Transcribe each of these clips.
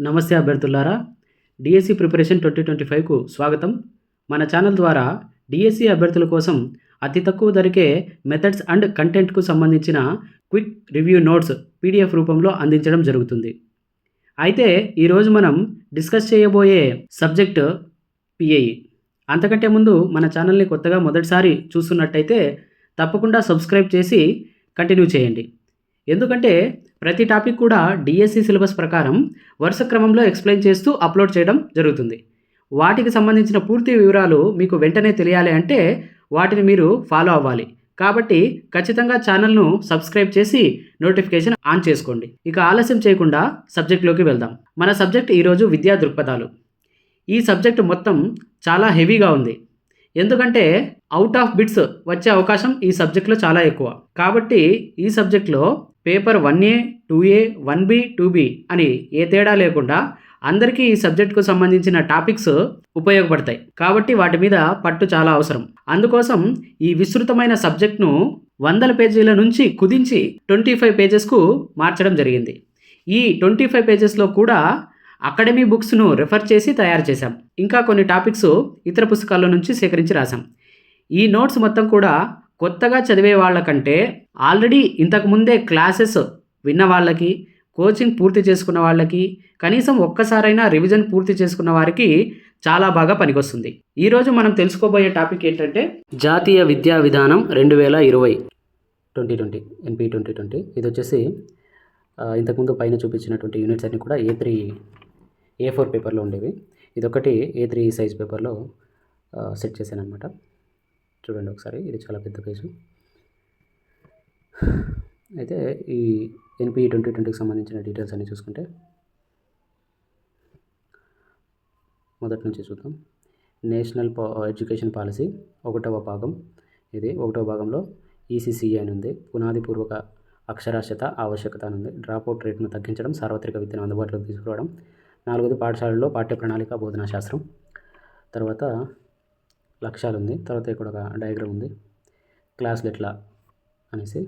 నమస్తే అభ్యర్థులారా, DSC preparation 2025కు స్వాగతం. మన ఛానల్ ద్వారా డిఎస్సి అభ్యర్థుల కోసం అతి తక్కువ ధరకే మెథడ్స్ అండ్ కంటెంట్కు సంబంధించిన క్విక్ రివ్యూ నోట్స్ పీడిఎఫ్ రూపంలో అందించడం జరుగుతుంది. అయితే ఈరోజు మనం డిస్కస్ చేయబోయే సబ్జెక్ట్ పిఐఈ. అంతకంటే ముందు మన ఛానల్ని కొత్తగా మొదటిసారి చూస్తున్నట్టయితే తప్పకుండా సబ్స్క్రైబ్ చేసి కంటిన్యూ చేయండి. ఎందుకంటే ప్రతి టాపిక్ కూడా డిఎస్సి సిలబస్ ప్రకారం వరుస క్రమంలో ఎక్స్ప్లెయిన్ చేస్తూ అప్లోడ్ చేయడం జరుగుతుంది. వాటికి సంబంధించిన పూర్తి వివరాలు మీకు వెంటనే తెలియాలి అంటే వాటిని మీరు ఫాలో అవ్వాలి. కాబట్టి ఖచ్చితంగా ఛానల్ను సబ్స్క్రైబ్ చేసి నోటిఫికేషన్ ఆన్ చేసుకోండి. ఇక ఆలస్యం చేయకుండా సబ్జెక్ట్లోకి వెళ్దాం. మన సబ్జెక్ట్ ఈరోజు విద్యా దృక్పథాలు. ఈ సబ్జెక్ట్ మొత్తం చాలా హెవీగా ఉంది. ఎందుకంటే అవుట్ ఆఫ్ బిట్స్ వచ్చే అవకాశం ఈ సబ్జెక్ట్లో చాలా ఎక్కువ. కాబట్టి ఈ సబ్జెక్ట్లో paper 1A, 2A, 1B, 2B అని ఏ తేడా లేకుండా అందరికీ ఈ సబ్జెక్టుకు సంబంధించిన టాపిక్స్ ఉపయోగపడతాయి. కాబట్టి వాటి మీద పట్టు చాలా అవసరం. అందుకోసం ఈ విస్తృతమైన సబ్జెక్ట్ను 100 పేజీల నుంచి కుదించి 25 పేజెస్కు మార్చడం జరిగింది. ఈ 25 పేజెస్లో కూడా అకాడమీ బుక్స్ను రెఫర్ చేసి తయారు చేశాం. ఇంకా కొన్ని టాపిక్స్ ఇతర పుస్తకాల నుంచి సేకరించి రాశాం. ఈ నోట్స్ మొత్తం కూడా కొత్తగా చదివే వాళ్ళకంటే ఆల్రెడీ ఇంతకుముందే క్లాసెస్ విన్న వాళ్ళకి, కోచింగ్ పూర్తి చేసుకున్న వాళ్ళకి, కనీసం ఒక్కసారైనా రివిజన్ పూర్తి చేసుకున్న వారికి చాలా బాగా పనికొస్తుంది. ఈరోజు మనం తెలుసుకోబోయే టాపిక్ ఏంటంటే జాతీయ విద్యా విధానం 2020 ఎన్పి 2020. ఇది వచ్చేసి ఇంతకుముందు పైన చూపించినటువంటి యూనిట్స్ అన్నీ కూడా A4 పేపర్లో ఉండేవి. ఇదొకటి A3 సైజ్ పేపర్లో సెట్ చేశాను అనమాట. చూడండి ఒకసారి, ఇది చాలా పెద్ద పేజు. అయితే ఈ ఎన్పి 2020కి సంబంధించిన డీటెయిల్స్ అన్నీ చూసుకుంటే మొదటి నుంచి చూద్దాం. నేషనల్ ఎడ్యుకేషన్ పాలసీ 1వ భాగం. ఇది 1వ భాగంలో ఈసీసీఏ అని ఉంది. పునాది పూర్వక అక్షరాస్యత ఆవశ్యకత అని ఉంది. డ్రాప్అవుట్ రేటును తగ్గించడం, సార్వత్రిక విద్యను అందుబాటులోకి తీసుకురావడం. 4వది పాఠశాలలో పాఠ్య ప్రణాళిక బోధనా శాస్త్రం. తర్వాత లక్ష్యాలు ఉంది. తర్వాత ఇక్కడ ఒక డయాగ్రామ్ ఉంది. క్లాసులు ఎట్లా అనేసి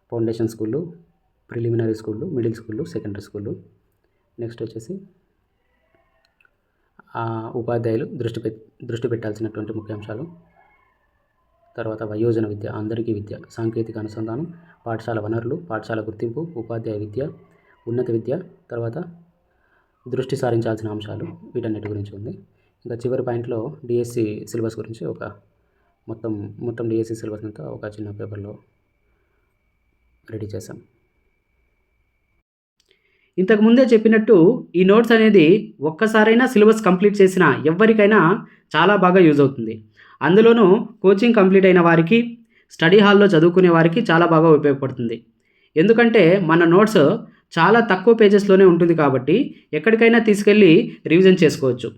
ఫౌండేషన్ స్కూళ్ళు, ప్రిలిమినరీ స్కూళ్ళు, మిడిల్ స్కూళ్ళు, సెకండరీ స్కూళ్ళు. నెక్స్ట్ వచ్చేసి ఉపాధ్యాయులు దృష్టి పెట్టాల్సినటువంటి ముఖ్యాంశాలు. తర్వాత వయోజన విద్య, అందరికీ విద్య, సాంకేతిక అనుసంధానం, పాఠశాల వనరులు, పాఠశాల గుర్తింపు, ఉపాధ్యాయ విద్య, ఉన్నత విద్య, తర్వాత దృష్టి సారించాల్సిన అంశాలు, వీటన్నిటి గురించి ఉంది. ఇంకా చివరి పాయింట్లో డిఎస్సి సిలబస్ గురించి ఒక మొత్తం డిఎస్సి సిలబస్ అంతా ఒక చిన్న పేపర్లో రెడీ చేశాం. ఇంతకుముందే చెప్పినట్టు ఈ నోట్స్ అనేది ఒక్కసారైనా సిలబస్ కంప్లీట్ చేసిన ఎవరికైనా చాలా బాగా యూజ్ అవుతుంది. అందులోనూ కోచింగ్ కంప్లీట్ అయిన వారికి, స్టడీ హాల్లో చదువుకునే వారికి చాలా బాగా ఉపయోగపడుతుంది. ఎందుకంటే మన నోట్స్ చాలా తక్కువ పేజెస్లోనే ఉంటుంది కాబట్టి ఎక్కడికైనా తీసుకెళ్ళి రివిజన్ చేసుకోవచ్చు.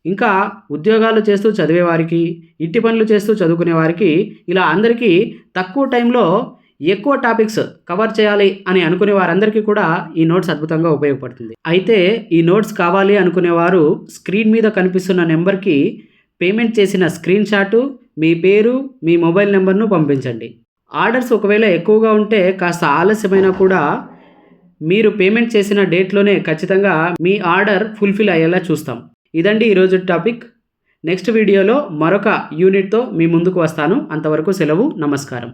ఇంకా ఉద్యోగాలు చేస్తూ చదివే వారికి, ఇంటి పనులు చేస్తూ చదువుకునే వారికి, ఇలా అందరికీ తక్కువ టైంలో ఎక్కువ టాపిక్స్ కవర్ చేయాలి అని అనుకునే వారందరికీ కూడా ఈ నోట్స్ అద్భుతంగా ఉపయోగపడుతుంది. అయితే ఈ నోట్స్ కావాలి అనుకునేవారు స్క్రీన్ మీద కనిపిస్తున్న నెంబర్కి పేమెంట్ చేసిన స్క్రీన్ షాటు, మీ పేరు, మీ మొబైల్ నెంబర్ను పంపించండి. ఆర్డర్స్ ఒకవేళ ఎక్కువగా ఉంటే కాస్త ఆలస్యమైనా కూడా మీరు పేమెంట్ చేసిన డేట్లోనే ఖచ్చితంగా మీ ఆర్డర్ ఫుల్ఫిల్ అయ్యేలా చూస్తాం. ఇదండి ఈరోజు టాపిక్. నెక్స్ట్ వీడియోలో మరొక యూనిట్తో మీ ముందుకు వస్తాను. అంతవరకు సెలవు. నమస్కారం.